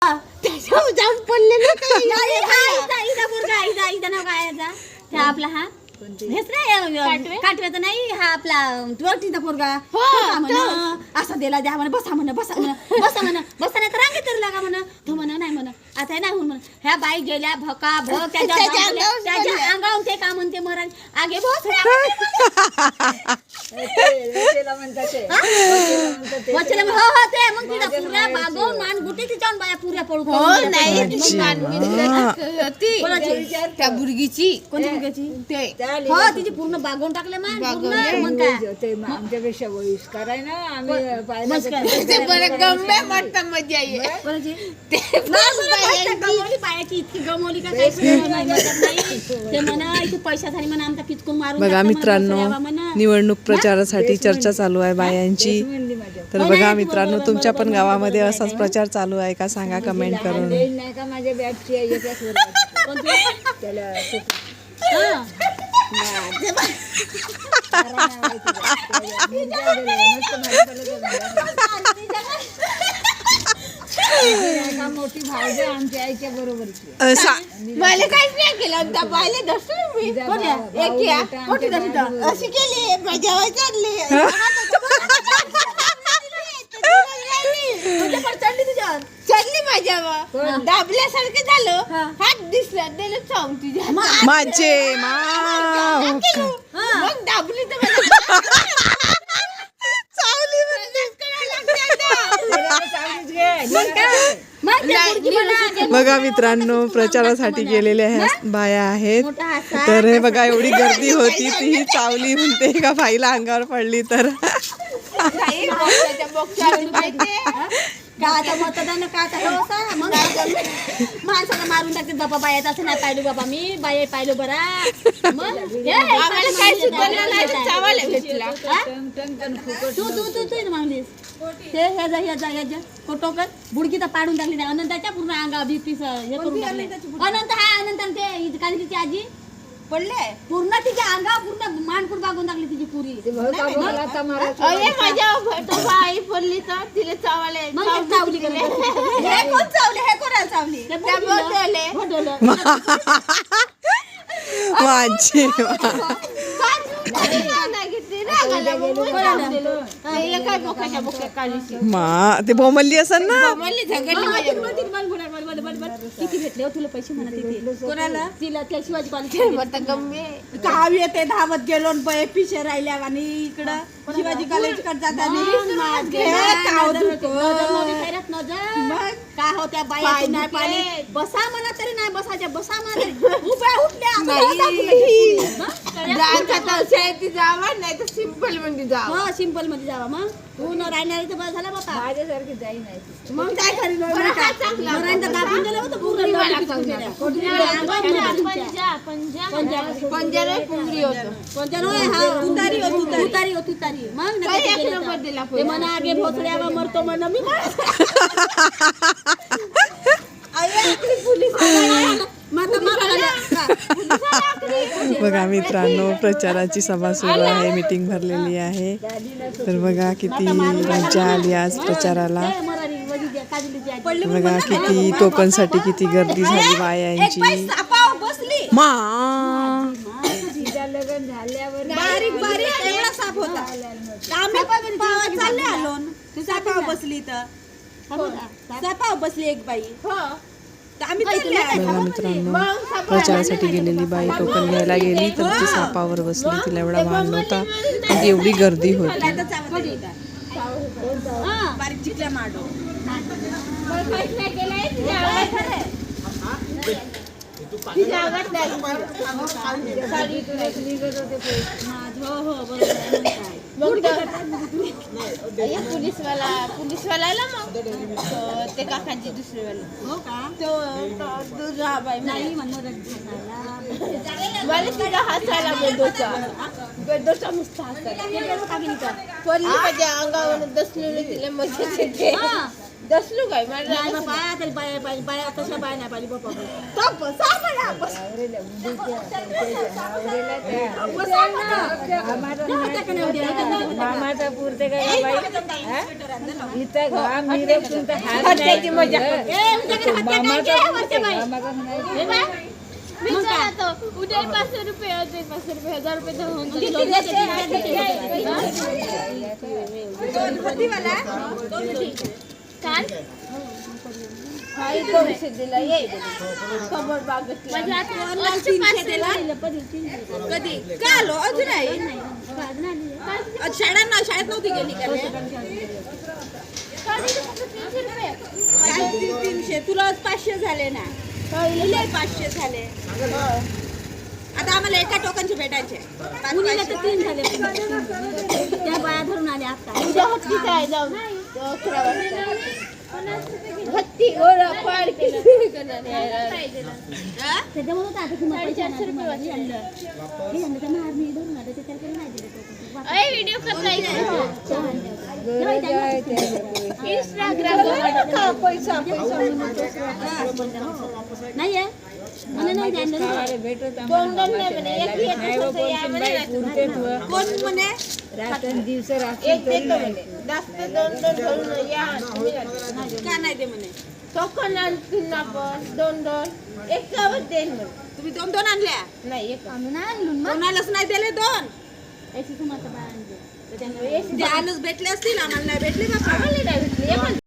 त्याच्यावर जाऊन पडले ना ते. नाव काय याचा? त्या आपला हा हेच नाही काटव्याचा नाही हा आपला वरतीचा पोरगा असा दिला द्या म्हणा बसा म्हणा बसा म्हणा बसा म्हणा बसा नाही तर रांगेत तरी लागा म्हणा तो म्हणा नाही म्हणा आता नाही म्हणून ह्या बाई गेल्या भका भक त्याच्या अंगावून ते का म्हणते मरण आगे वचन हो हो ते मग तिला पुऱ्या बागवून मान गुटी तिच्यावर बाया पुऱ्या पडू त्या मुलगीची कोणत्या मुलग्याची ते हो तिची पूर्ण बागवून टाकले मान पूर्ण मग काय आमच्यापेक्षा वयस्कर आहे ना आम्ही ते बरं गंभीर मस्त मजा आहे. कोणाची ते गमवली पायाची इतकी गमवली का काही ते म्हणा इथे पैशासाठी म्हणा आमचा पिचकून मारून बघा मित्रांनो निवडणूक प्रचारासाठी चर्चा चालू आहे बायांची. तर बघा मित्रांनो तुमच्या पण गावामध्ये असाच प्रचार चालू आहे का सांगा कमेंट करून. नाही का माझ्या बॅटची त्याला मोठी भावज आमच्या आईच्या बरोबरची मला काहीच नाही केलं त्या बायले दर्शन मी अशी केली माझ्या वय चालली चढली माझ्यावर दाबल्यासारखं झालं हात दिसला दिलं चावून तुझ्या माझे मग दाबली तर चावली बघा मित्रांनो प्रचारासाठी गेलेल्या ह्या बाया आहेत. तर हे बघा एवढी गर्दी होती ती चावली म्हणते का बाईला अंगावर पडली तर मतदान मग माणसाला मारून टाकते बाबा बायात असं नाही पाहिलं बाबा मी बाया पाहिलं बरा मग तू मागलीस ते ह्याच्या फोटो कर बुडकी तर पाडून टाकली नाही अनंताच्या पूर्ण अंगा बीपी हे करून टाकले अनंत हा अनंत ते काली तिची आजी पडले पूर्ण तिच्या अंगा पूर्ण मानपूर बागून टाकली तिची पुरी माझ्या आई पडली तर तिला चावले मग चावली हे कोण चावले हे कोणाला चावली माझे मा ते बोमल्ली असेल ना किती भेटले हो तुला पैसे म्हणा तिथे कोणाला तिला त्या शिवाजी कॉलेज गाव येते धावत गेलो पिशे राहिल्या आणि इकडं शिवाजी कॉलेज कडे जाताना का हो त्या बाया नाही पाणी बसा म्हणा तरी नाही बसायच्या बसा म्हणा उभ्या जावा नाही तर सिंपल मध्ये जावा हो सिंपल मध्ये जावा मग तू न राहणारी तर बस झाला बाबा माझ्यासारखी जाई नाही मग काय करीन दाबून दिलं होतं पूर्ण पंजाब पुंगरी होतं तुतारी मग ते म्हणा आगे भोसड्यावा मरतो म्हणा मी बघा मित्रांनो प्रचाराची सभा सुरू आहे मीटिंग भरलेली आहे. तर बघा किती मजा आली आज प्रचाराला. बघा किती टोकनसाठी किती गर्दी झाली बायांची. मा लग्न झाल्यावर बारीक बारीक एवढा साप होता चालले आलो तू सापाव बसली तर सापाव बसली एक बाई बघा मित्रांनो प्रचारासाठी गेलेली बाई टोकन घ्यायला गेली तर ती सापावर बसली. तिला एवढा भान नव्हता पण एवढी गर्दी होती. बारीक चिकल्या माडो पुलिसवाला मग ते काकांची दुसरीवाला हो का तो नाही मला तिला हसायला बेदोचा मस्त हसायला पडली माझ्या अंगावर दसलेली तिला मजा येते दसलू काय माझं नाही बाबा तरी बाया पाहिजे बाया तशा बाया नाही पाहिजे बाबा तो बसा म्हणा, बस. बसा म्हणा. त्या का नाही उद्या? मामाचा पुरते काय बाई इथं घाम मिरवून तर हात नाही मजा ए, उद्याकडे हत्या काय केल्या वरच्या बाई? हे बाय. मग काय? उद्या 500 रुपये 1000 रुपये तर होऊन किती देते? दोन हत्तीवाला काल दिला ये माझ्या आता ऑनलाईन 300 दिला कधी काल हो, अजून आहे शाळेत नव्हती गेली का रे? काल 300 तुला आज 500 झाले ना. हिला 500 झाले. आता आम्हाला एका टोकनचे भेटायचे. मुलीला तर 3 झाले त्या बाया धरून आल्या आता उद्या हत्ती काय जाऊ 11 वाजता हत्ती गोळा पाड केली हा? त्याच्यामुळे होतं आता तुम्हाला पैसे आणणार तुम्हाला. हे आणलं तर महार मी धरून आलं ते त्याला नाही दिलं तो. अय व्हिडिओ करता पैसा नाही आहे मला नाही द्यायला भेटत दोन नाही म्हणे कोण म्हणे रात्र दिवस रात्री एक देतो म्हणे जास्त दोन धरून या का नाही दे म्हणे? टोकन आणतील ना आपण दोन एक गावात देईन म्हणे तुम्ही 2 आणल्या नाही एक कोणालाच नाही दिले 2. तुम्हाला बाया आणले ते आणच भेटले असतील आम्हाला नाही भेटले बाबा. आम्हाला नाही भेटली